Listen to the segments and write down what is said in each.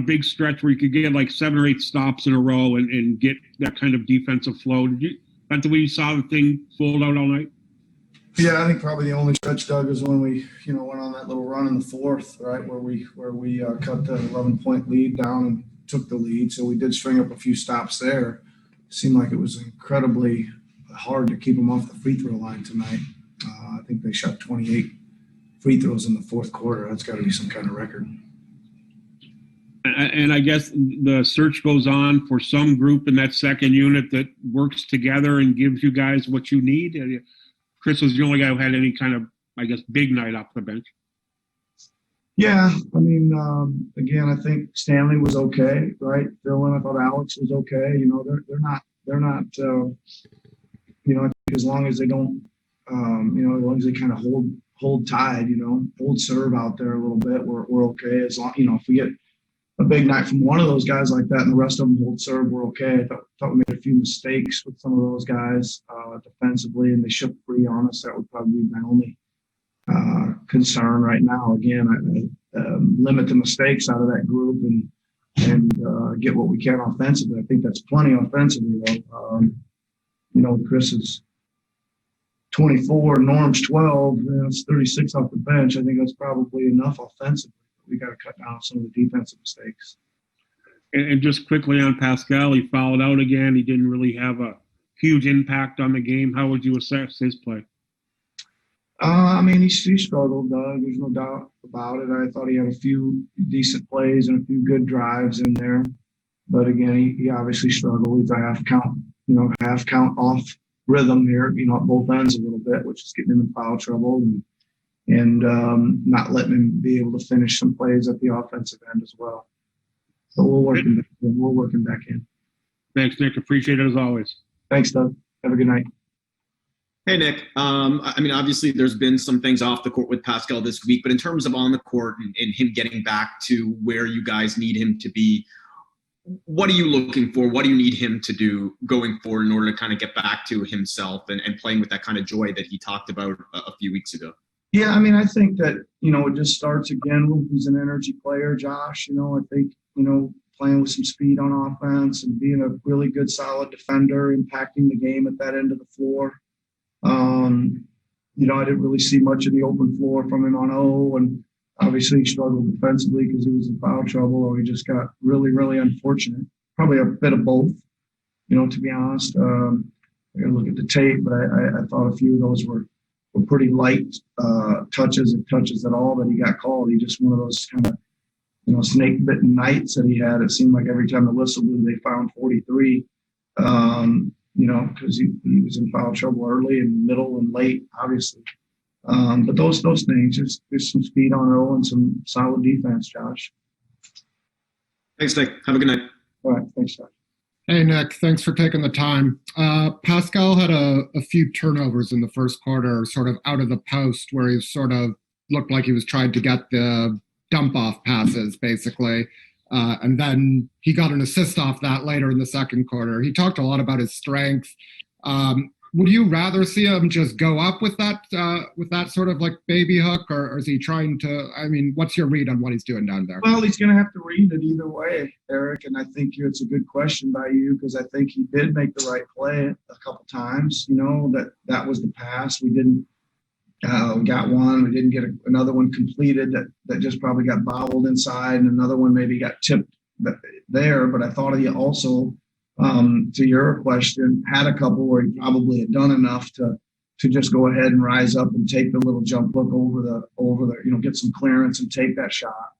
big stretch where you could get like 7 or 8 stops in a row and get that kind of defensive flow. That's the way you saw the thing fold out all night? Yeah, I think probably the only stretch, Doug, is when we, went on that little run in the fourth, right, where we cut the 11-point lead down and took the lead. So we did string up a few stops there. It seemed like it was incredibly hard to keep them off the free throw line tonight. I think they shot 28 free throws in the fourth quarter. That's got to be some kind of record. And I guess the search goes on for some group in that second unit that works together and gives you guys what you need. Chris was the only guy who had any kind of, I guess, big night off the bench. Yeah, I mean, again, I think Stanley was okay, right? Dylan, I thought Alex was okay. They're not. I think as long as they don't, as long as they kind of hold tide, hold serve out there a little bit, we're okay. As long, if we get a big night from one of those guys like that and the rest of them hold serve, we're okay. I thought we made a few mistakes with some of those guys defensively, and they shook free on us. That would probably be my only concern right now. Again, I limit the mistakes out of that group and get what we can offensively. I think that's plenty offensively, though. Chris is 24, Norm's 12, it's 36 off the bench. I think that's probably enough offensively. We got to cut down some of the defensive mistakes. And just quickly on Pascal, he fouled out again. He didn't really have a huge impact on the game. How would you assess his play? He struggled, Doug. There's no doubt about it. I thought he had a few decent plays and a few good drives in there. But again, he obviously struggled. He's a half count off rhythm here, at both ends a little bit, which is getting him in foul trouble and not letting him be able to finish some plays at the offensive end as well. So we're working back in. Thanks, Nick. Appreciate it as always. Thanks, Doug. Have a good night. Hey, Nick. Obviously there's been some things off the court with Pascal this week, but in terms of on the court and him getting back to where you guys need him to be, what are you looking for? What do you need him to do going forward in order to kind of get back to himself and playing with that kind of joy that he talked about a few weeks ago? Yeah, I think that, it just starts again when he's an energy player, Josh. I think, playing with some speed on offense and being a really good, solid defender, impacting the game at that end of the floor. I didn't really see much of the open floor from him on O, and obviously he struggled defensively because he was in foul trouble, or he just got really, really unfortunate. Probably a bit of both, to be honest. I got to look at the tape, but I thought a few of those were pretty light touches, if touches at all, that he got called. He just one of those kind of, snake bitten nights that he had. It seemed like every time the whistle blew, they found 43. Because he was in foul trouble early and middle and late, obviously. But those things, there's some speed on O and some solid defense, Josh. Thanks, Nick. Have a good night. All right. Thanks, Josh. Hey, Nick. Thanks for taking the time. Pascal had a few turnovers in the first quarter, sort of out of the post, where he sort of looked like he was trying to get the dump-off passes, basically. And then he got an assist off that later in the second quarter. He talked a lot about his strength. Would you rather see him just go up with that sort of like baby hook, or is he trying to? What's your read on what he's doing down there? Well, he's going to have to read it either way, Eric. And I think it's a good question by you, because I think he did make the right play a couple times. That was the pass. We didn't. We got one. We didn't get another one completed that just probably got bobbled inside, and another one maybe got tipped there. But I thought he also, to your question, had a couple where he probably had done enough to just go ahead and rise up and take the little jump look over the get some clearance and take that shot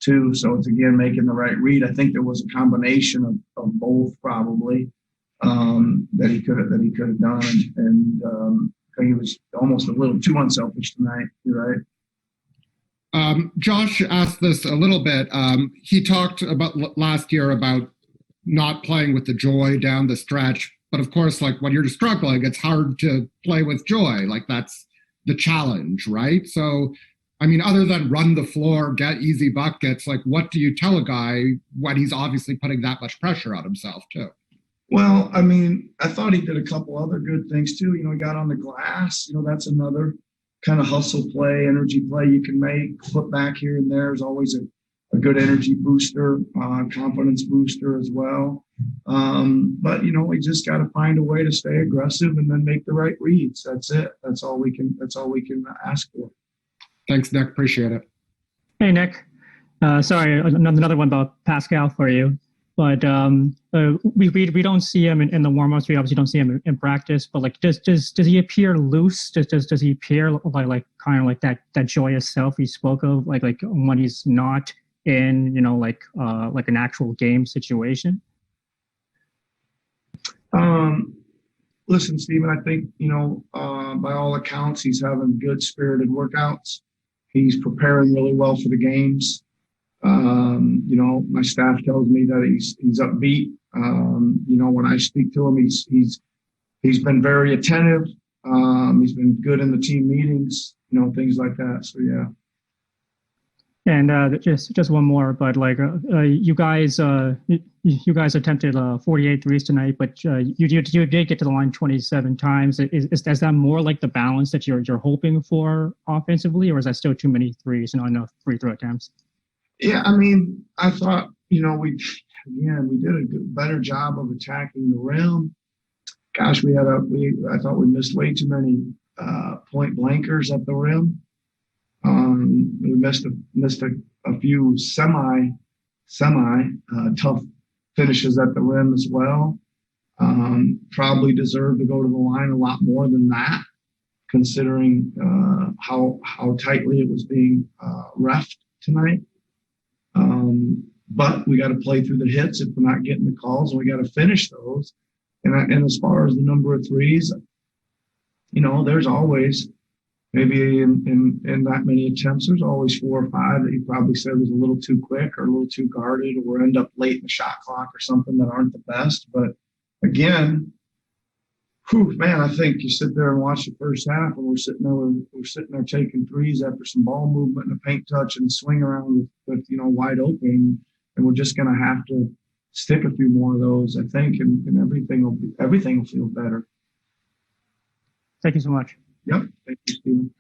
too. So it's again making the right read. I think there was a combination of both probably that he could have done, and he was almost a little too unselfish tonight. You're right. Josh asked this a little bit. He talked about last year about not playing with the joy down the stretch. But of course, like when you're struggling, it's hard to play with joy. Like that's the challenge, right? So, other than run the floor, get easy buckets, like what do you tell a guy when he's obviously putting that much pressure on himself too? Well, I thought he did a couple other good things too. He got on the glass. That's another kind of hustle play, energy play you can make. Put back here and there is always a good energy booster, confidence booster as well. But we just got to find a way to stay aggressive and then make the right reads. That's it. That's all we can ask for. Thanks, Nick. Appreciate it. Hey, Nick. Sorry, another one about Pascal for you. But we don't see him in the warm-ups. We obviously don't see him in practice. But like, does he appear loose? Does he appear like kind of like that joyous self he spoke of, like when he's not in like an actual game situation? Listen, Stephen, I think by all accounts he's having good spirited workouts. He's preparing really well for the games. My staff tells me that he's upbeat. When I speak to him, he's been very attentive. He's been good in the team meetings, things like that. So yeah. And just one more, but like you guys attempted 48 threes tonight, but you did get to the line 27 times. Is that more like the balance that you're hoping for offensively, or is that still too many threes and not enough free throw attempts? Yeah, I mean, I thought we did a better job of attacking the rim. Gosh, I thought we missed way too many point blankers at the rim. We missed a few semi tough finishes at the rim as well. Probably deserved to go to the line a lot more than that, considering how tightly it was being reffed tonight. But we got to play through the hits if we're not getting the calls, and we got to finish those. And as far as the number of threes, there's always, maybe in that many attempts, there's always 4 or 5 that you probably said was a little too quick or a little too guarded, or end up late in the shot clock or something that aren't the best. But again, I think you sit there and watch the first half, and we're sitting there taking threes after some ball movement and a paint touch and a swing around with wide open, and we're just going to have to stick a few more of those, I think, and everything will feel better. Thank you so much. Yep. Thank you, Stephen.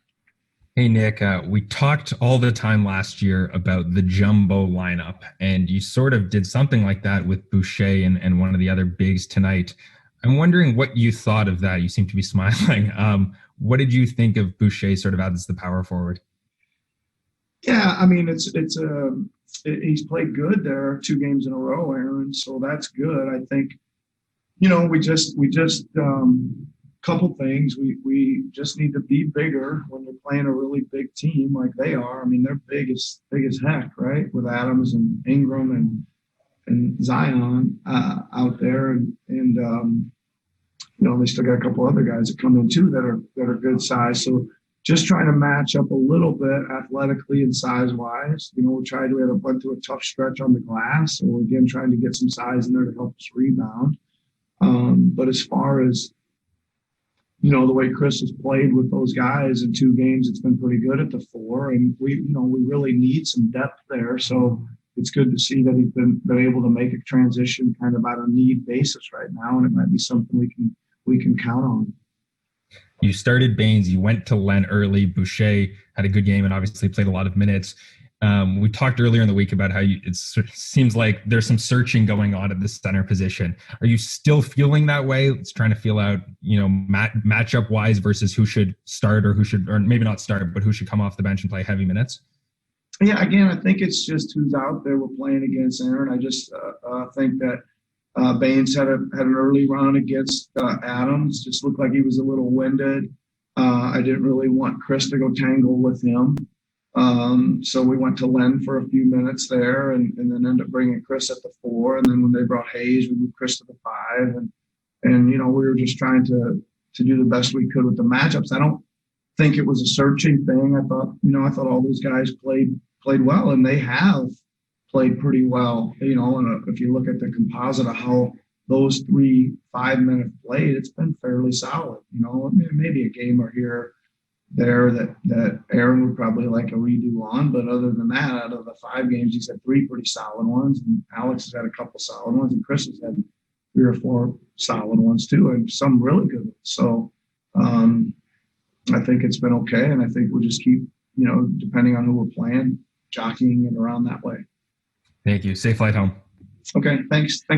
Hey, Nick, we talked all the time last year about the jumbo lineup, and you sort of did something like that with Boucher and one of the other bigs tonight. I'm wondering what you thought of that. You seem to be smiling. What did you think of Boucher sort of as the power forward? Yeah, I mean, he's played good there 2 games in a row, Aaron. So that's good. I think, we just couple things. We just need to be bigger when we're playing a really big team like they are. I mean, they're big as heck, right? With Adams and Ingram and Zion out there, and they still got a couple other guys that come in too that are good size. So just trying to match up a little bit athletically and size wise. We went through a tough stretch on the glass, so we're again trying to get some size in there to help us rebound. But as far as the way Chris has played with those guys in 2 games, it's been pretty good at the 4, and we really need some depth there. So it's good to see that he's been able to make a transition kind of on a need basis right now, and it might be something we can count on. You started Baines, you went to Len early. Boucher had a good game and obviously played a lot of minutes. We talked earlier in the week about how it seems like there's some searching going on at the center position. Are you still feeling that way? It's trying to feel out, matchup wise versus who should start or maybe not start, but who should come off the bench and play heavy minutes? Yeah, again, I think it's just who's out there we're playing against, Aaron. I just think that Baines had an early run against Adams. Just looked like he was a little winded. I didn't really want Chris to go tangle with him. So we went to Len for a few minutes there and then ended up bringing Chris at the 4. And then when they brought Hayes, we moved Chris to the 5. And we were just trying to do the best we could with the matchups. I don't think it was a searching thing. I thought all those guys played well, and they have played pretty well. And if you look at the composite of how those 3 5-minute played, it's been fairly solid. Maybe a game or here there that Aaron would probably like a redo on, but other than that, out of the 5 games, he's had 3 pretty solid ones, and Alex has had a couple solid ones, and Chris has had 3 or 4 solid ones too, and some really good ones. So I think it's been okay, and I think we'll just keep, depending on who we're playing, jockeying it around that way. Thank you. Safe flight home. Okay, thanks. Thanks.